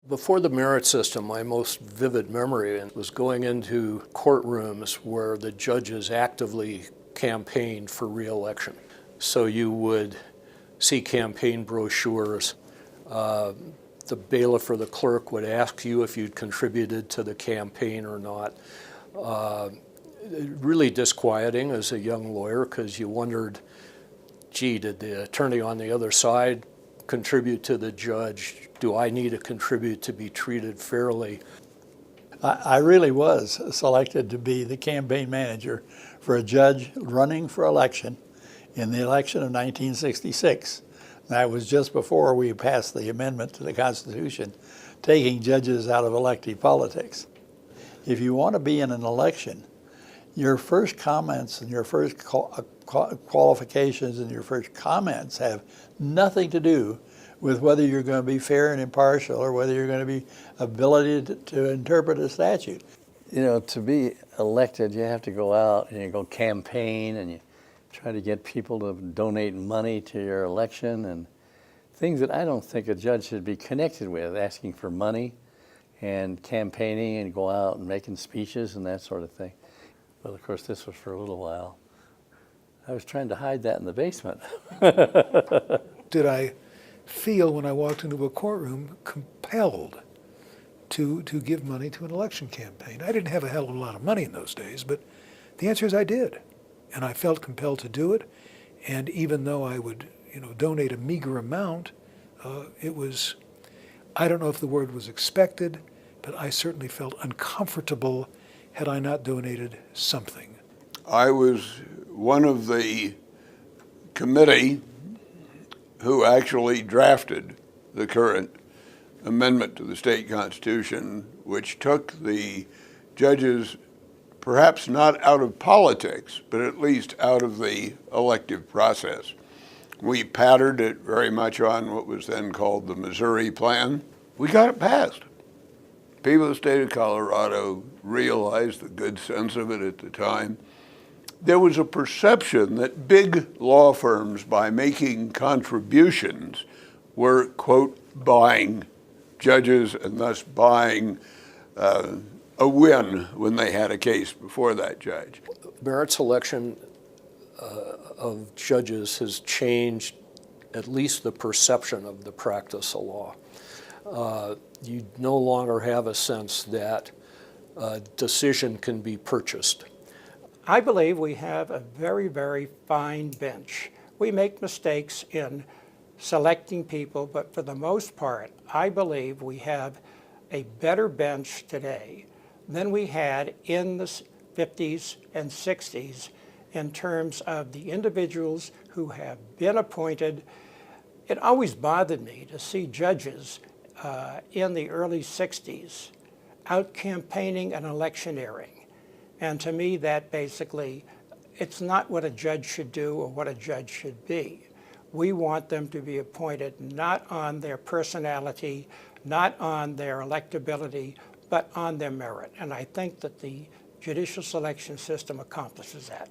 Before the merit system, my most vivid memory was going into courtrooms where the judges actively campaigned for re-election. So you would see campaign brochures. The bailiff or the clerk would ask you if you'd contributed to the campaign or not. Really disquieting as a young lawyer, because you wondered, gee, did the attorney on the other side contribute to the judge? Do I need to contribute to be treated fairly? I really was selected to be the campaign manager for a judge running for election in the election of 1966. That was just before we passed the amendment to the Constitution, taking judges out of elective politics. If you want to be in an election, your first comments and your first qualifications and your first comments have nothing to do with whether you're going to be fair and impartial or whether you're going to be ability to interpret a statute. You know, to be elected, you have to go out and you go campaign and you try to get people to donate money to your election and things that I don't think a judge should be connected with, asking for money and campaigning and go out and making speeches and that sort of thing. But of course, this was for a little while. I was trying to hide that in the basement. Did I feel when I walked into a courtroom compelled to give money to an election campaign? I didn't have a hell of a lot of money in those days, but the answer is I did. And I felt compelled to do it. And even though I would, donate a meager amount, it was, I don't know if the word was expected, but I certainly felt uncomfortable had I not donated something. I was one of the committee who actually drafted the current amendment to the state constitution, which took the judges perhaps not out of politics, but at least out of the elective process. We patterned it very much on what was then called the Missouri Plan. We got it passed. People of the state of Colorado realized the good sense of it at the time. There was a perception that big law firms, by making contributions, were, quote, buying judges and thus buying a win when they had a case before that judge. Merit selection of judges has changed at least the perception of the practice of law. You no longer have a sense that a decision can be purchased. I believe we have a very, very fine bench. We make mistakes in selecting people, but for the most part, I believe we have a better bench today than we had in the 50s and 60s in terms of the individuals who have been appointed. It always bothered me to see judges in the early 60s out campaigning and electioneering. And to me, that basically, it's not what a judge should do or what a judge should be. We want them to be appointed not on their personality, not on their electability, but on their merit. And I think that the judicial selection system accomplishes that.